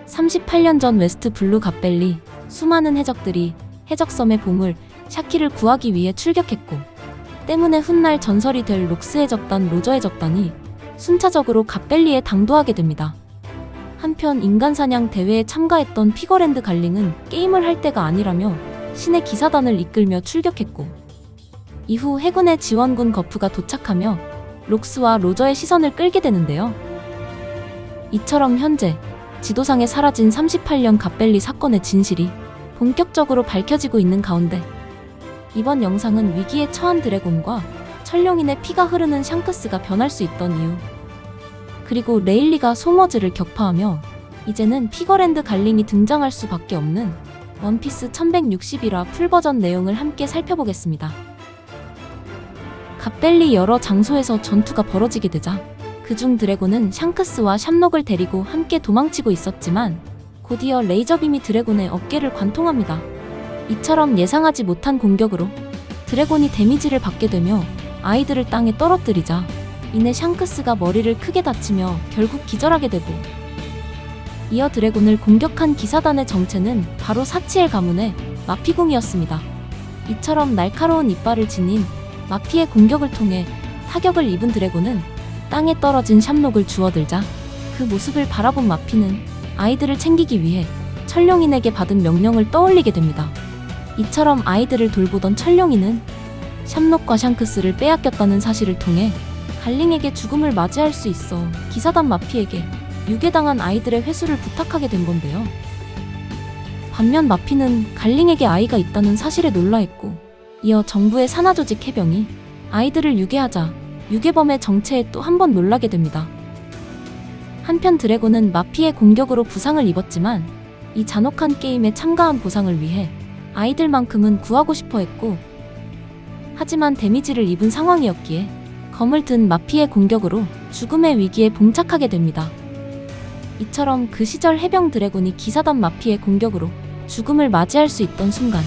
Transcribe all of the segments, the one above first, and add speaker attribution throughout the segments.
Speaker 1: (38년) 전 웨스트 블루 갓벨리, 수많은 해적들이 해적섬의 보물 샤키를 구하기 위해 출격했고, 때문에 훗날 전설이 될 록스 해적단 로저 해적단이 순차적으로 갓벨리에 당도하게 됩니다. 한편 인간사냥 대회에 참가했던 피거랜드 갈링은 게임을 할 때가 아니라며 신의 기사단을 이끌며 출격했고, 이후 해군의 지원군 거프가 도착하며 록스와 로저의 시선을 끌게 되는데요. 이처럼 현재 지도상에 사라진 38년 갓벨리 사건의 진실이 본격적으로 밝혀지고 있는 가운데, 이번 영상은 위기에 처한 드래곤과 천룡인의 피가 흐르는 샹크스가 변할 수 있던 이유, 그리고 레일리가 소머즈를 격파하며 이제는 피거랜드 갈링이 등장할 수밖에 없는 원피스 1161화 풀버전 내용을 함께 살펴보겠습니다. 갓벨리 여러 장소에서 전투가 벌어지게 되자 그중 드래곤은 샹크스와 샴록을 데리고 함께 도망치고 있었지만, 곧이어 레이저빔이 드래곤의 어깨를 관통합니다. 이처럼 예상하지 못한 공격으로 드래곤이 데미지를 받게 되며 아이들을 땅에 떨어뜨리자 이내 샹크스가 머리를 크게 다치며 결국 기절하게 되고, 이어 드래곤을 공격한 기사단의 정체는 바로 사치엘 가문의 마피궁이었습니다. 이처럼 날카로운 이빨을 지닌 마피의 공격을 통해 타격을 입은 드래곤은 땅에 떨어진 샴록을 주워들자, 그 모습을 바라본 마피는 아이들을 챙기기 위해 천룡인에게 받은 명령을 떠올리게 됩니다. 이처럼 아이들을 돌보던 천룡인은 샴록과 샹크스를 빼앗겼다는 사실을 통해 갈링에게 죽음을 맞이할 수 있어 기사단 마피에게 유괴당한 아이들의 회수를 부탁하게 된 건데요. 반면 마피는 갈링에게 아이가 있다는 사실에 놀라했고, 이어 정부의 산하조직 해병이 아이들을 유괴하자 유괴범의 정체에 또 한 번 놀라게 됩니다. 한편 드래곤은 마피의 공격으로 부상을 입었지만 이 잔혹한 게임에 참가한 보상을 위해 아이들만큼은 구하고 싶어 했고, 하지만 데미지를 입은 상황이었기에 검을 든 마피의 공격으로 죽음의 위기에 봉착하게 됩니다. 이처럼 그 시절 해병 드래곤이 기사단 마피의 공격으로 죽음을 맞이할 수 있던 순간,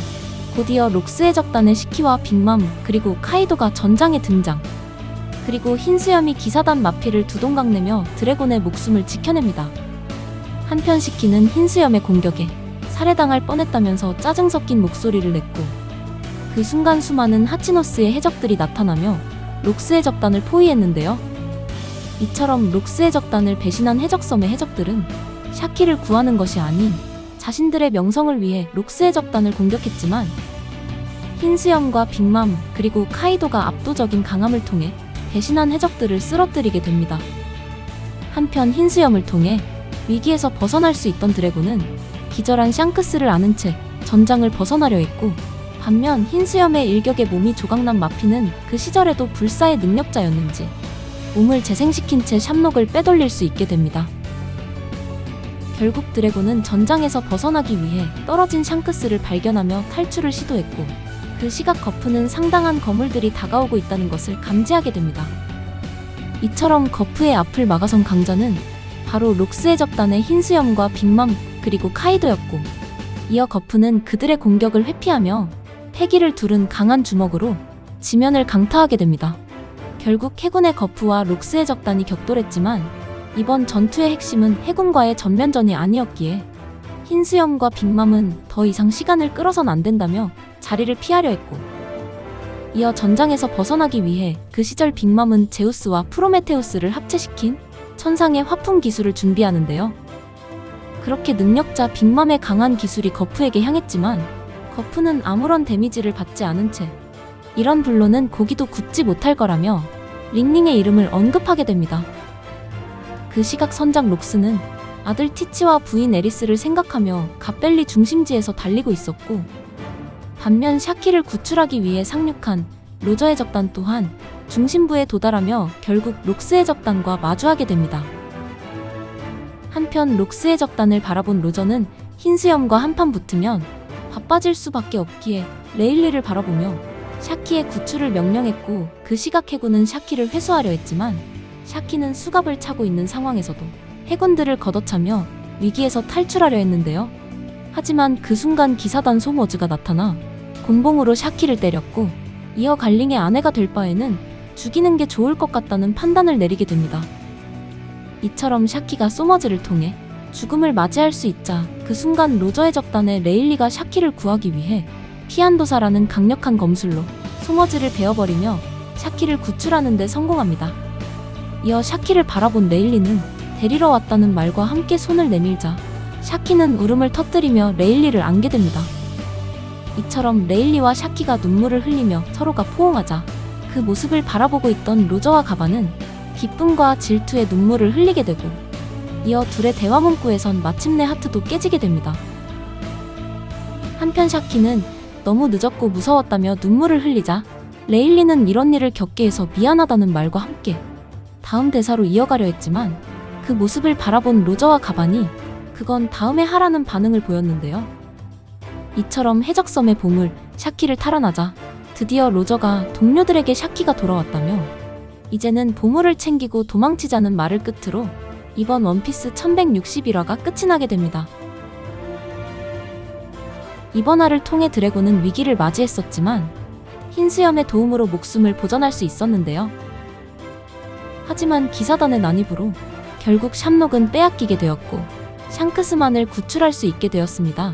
Speaker 1: 곧이어 록스 해적단의 시키와 빅맘 그리고 카이도가 전장에 등장. 그리고 흰수염이 기사단 마피를 두동강내며 드래곤의 목숨을 지켜냅니다. 한편 시키는 흰수염의 공격에 살해당할 뻔했다면서 짜증 섞인 목소리를 냈고, 그 순간 수많은 하치노스의 해적들이 나타나며 록스 해적단을 포위했는데요. 이처럼 록스 해적단을 배신한 해적섬의 해적들은 샤키를 구하는 것이 아닌 자신들의 명성을 위해 록스 해적단을 공격했지만, 흰수염과 빅맘 그리고 카이도가 압도적인 강함을 통해 배신한 해적들을 쓰러뜨리게 됩니다. 한편 흰수염을 통해 위기에서 벗어날 수 있던 드래곤은 기절한 샹크스를 아는 채 전장을 벗어나려 했고, 반면 흰수염의 일격에 몸이 조각난 마피는 그 시절에도 불사의 능력자였는지 몸을 재생시킨 채 샴록을 빼돌릴 수 있게 됩니다. 결국 드래곤은 전장에서 벗어나기 위해 떨어진 샹크스를 발견하며 탈출을 시도했고, 그 시각 거프는 상당한 거물들이 다가오고 있다는 것을 감지하게 됩니다. 이처럼 거프의 앞을 막아선 강자는 바로 록스 해적단의 흰수염과 빅맘 그리고 카이도였고, 이어 거프는 그들의 공격을 회피하며 패기를 두른 강한 주먹으로 지면을 강타하게 됩니다. 결국 해군의 거프와 록스 해적단이 격돌했지만, 이번 전투의 핵심은 해군과의 전면전이 아니었기에 흰수염과 빅맘은 더 이상 시간을 끌어선 안 된다며 자리를 피하려 했고, 이어 전장에서 벗어나기 위해 그 시절 빅맘은 제우스와 프로메테우스를 합체시킨 천상의 화풍 기술을 준비하는데요. 그렇게 능력자 빅맘의 강한 기술이 거프에게 향했지만 거프는 아무런 데미지를 받지 않은 채 이런 불로는 고기도 굽지 못할 거라며 링링의 이름을 언급하게 됩니다. 그 시각 선장 록스는 아들 티치와 부인 에리스를 생각하며 갓벨리 중심지에서 달리고 있었고, 반면 샤키를 구출하기 위해 상륙한 로저 해적단 또한 중심부에 도달하며 결국 록스 해적단과 마주하게 됩니다. 한편 록스 해적단을 바라본 로저는 흰수염과 한판 붙으면 바빠질 수밖에 없기에 레일리를 바라보며 샤키의 구출을 명령했고, 그 시각 해군은 샤키를 회수하려 했지만 샤키는 수갑을 차고 있는 상황에서도 해군들을 걷어차며 위기에서 탈출하려 했는데요. 하지만 그 순간 기사단 소머즈가 나타나 곤봉으로 샤키를 때렸고, 이어 갈링의 아내가 될 바에는 죽이는 게 좋을 것 같다는 판단을 내리게 됩니다. 이처럼 샤키가 소머즈를 통해 죽음을 맞이할 수 있자 그 순간 로저의 적단에 레일리가 샤키를 구하기 위해 피안도사라는 강력한 검술로 소머즈를 베어버리며 샤키를 구출하는 데 성공합니다. 이어 샤키를 바라본 레일리는 데리러 왔다는 말과 함께 손을 내밀자 샤키는 울음을 터뜨리며 레일리를 안게 됩니다. 이처럼 레일리와 샤키가 눈물을 흘리며 서로가 포옹하자 그 모습을 바라보고 있던 로저와 가바는 기쁨과 질투의 눈물을 흘리게 되고 이어 둘의 대화 문구에선 마침내 하트도 깨지게 됩니다. 한편 샤키는 너무 늦었고 무서웠다며 눈물을 흘리자 레일리는 이런 일을 겪게 해서 미안하다는 말과 함께 다음 대사로 이어가려 했지만 그 모습을 바라본 로저와 가반이 그건 다음에 하라는 반응을 보였는데요. 이처럼 해적섬의 보물 샤키를 탈환하자 드디어 로저가 동료들에게 샤키가 돌아왔다며 이제는 보물을 챙기고 도망치자는 말을 끝으로 이번 원피스 1161화가 끝이 나게 됩니다. 이번 화를 통해 드래곤은 위기를 맞이했었지만 흰 수염의 도움으로 목숨을 보전할 수 있었는데요. 하지만 기사단의 난입으로 결국 샴록은 빼앗기게 되었고 샹크스만을 구출할 수 있게 되었습니다.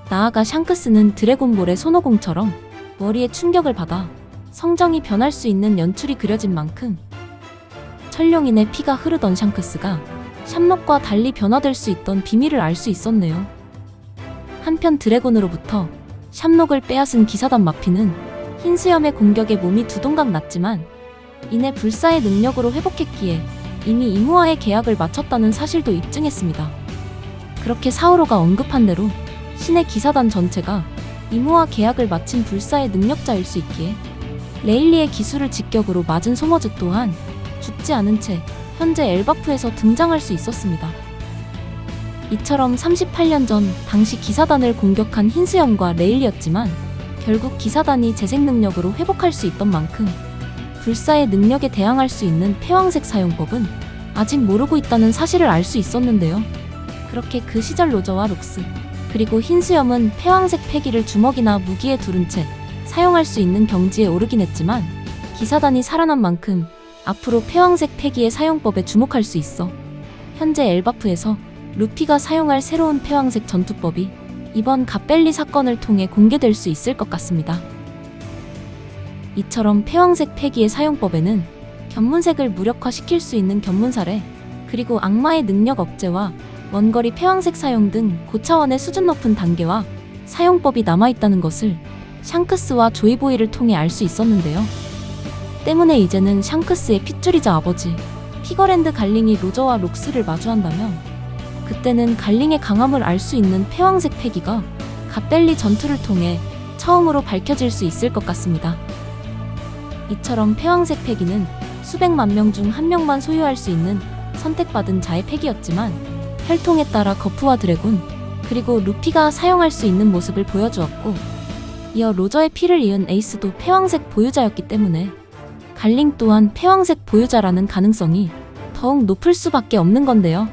Speaker 1: 나아가 샹크스는 드래곤볼의 손오공처럼 머리에 충격을 받아 성정이 변할 수 있는 연출이 그려진 만큼 천룡인의 피가 흐르던 샹크스가 샴록과 달리 변화될 수 있던 비밀을 알 수 있었네요. 한편 드래곤으로부터 샴록을 빼앗은 기사단 마피는 흰수염의 공격에 몸이 두 동강 났지만 이내 불사의 능력으로 회복했기에 이미 이무와의 계약을 마쳤다는 사실도 입증했습니다. 그렇게 사우로가 언급한 대로 신의 기사단 전체가 이무와 계약을 마친 불사의 능력자일 수 있기에 레일리의 기술을 직격으로 맞은 소머즈 또한 죽지 않은 채 현재 엘바프에서 등장할 수 있었습니다. 이처럼 38년 전 당시 기사단을 공격한 흰수염과 레일리였지만 결국 기사단이 재생 능력으로 회복할 수 있던 만큼 불사의 능력에 대항할 수 있는 패왕색 사용법은 아직 모르고 있다는 사실을 알 수 있었는데요. 그렇게 그 시절 로저와 록스 그리고 흰수염은 패왕색 패기를 주먹이나 무기에 두른 채 사용할 수 있는 경지에 오르긴 했지만 기사단이 살아난 만큼 앞으로 패왕색 패기의 사용법에 주목할 수 있어 현재 엘바프에서 루피가 사용할 새로운 패왕색 전투법이 이번 갓벨리 사건을 통해 공개될 수 있을 것 같습니다. 이처럼 패왕색 패기의 사용법에는 견문색을 무력화시킬 수 있는 견문사례, 그리고 악마의 능력 억제와 원거리 패왕색 사용 등 고차원의 수준 높은 단계와 사용법이 남아있다는 것을 샹크스와 조이보이를 통해 알 수 있었는데요. 때문에 이제는 샹크스의 핏줄이자 아버지 피거랜드 갈링이 로저와 록스를 마주한다면 그때는 갈링의 강함을 알 수 있는 패왕색 패기가 갓벨리 전투를 통해 처음으로 밝혀질 수 있을 것 같습니다. 이처럼 패왕색 패기는 수백만 명 중 한 명만 소유할 수 있는 선택받은 자의 패기였지만 혈통에 따라 거프와 드래곤 그리고 루피가 사용할 수 있는 모습을 보여주었고 이어 로저의 피를 이은 에이스도 패왕색 보유자였기 때문에 갈링 또한 패왕색 보유자라는 가능성이 더욱 높을 수밖에 없는 건데요.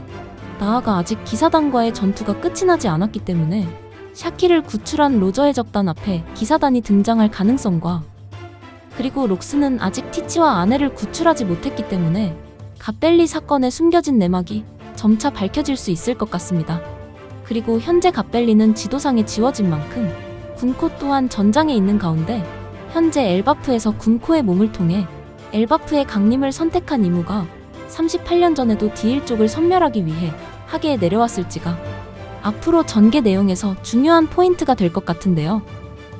Speaker 1: 나아가 아직 기사단과의 전투가 끝이 나지 않았기 때문에 샤키를 구출한 로저의 적단 앞에 기사단이 등장할 가능성과 그리고 록스는 아직 티치와 아내를 구출하지 못했기 때문에 갓벨리 사건에 숨겨진 내막이 점차 밝혀질 수 있을 것 같습니다. 그리고 현재 갓벨리는 지도상에 지워진 만큼 군코 또한 전장에 있는 가운데 현재 엘바프에서 군코의 몸을 통해 엘바프의 강림을 선택한 이무가 38년 전에도 디일 쪽을 섬멸하기 위해 하계에 내려왔을지가 앞으로 전개 내용에서 중요한 포인트가 될 것 같은데요.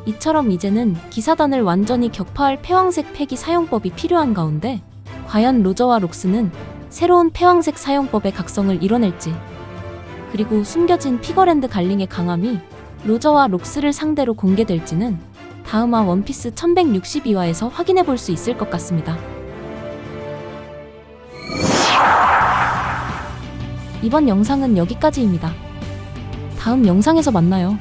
Speaker 1: 이처럼 이제는 기사단을 완전히 격파할 패왕색 패기 사용법이 필요한 가운데 과연 로저와 록스는 새로운 패왕색 사용법의 각성을 이뤄낼지 그리고 숨겨진 피거랜드 갈링의 강함이 로저와 록스를 상대로 공개될지는 다음화 원피스 1162화에서 확인해 볼 수 있을 것 같습니다. 이번 영상은 여기까지입니다. 다음 영상에서 만나요.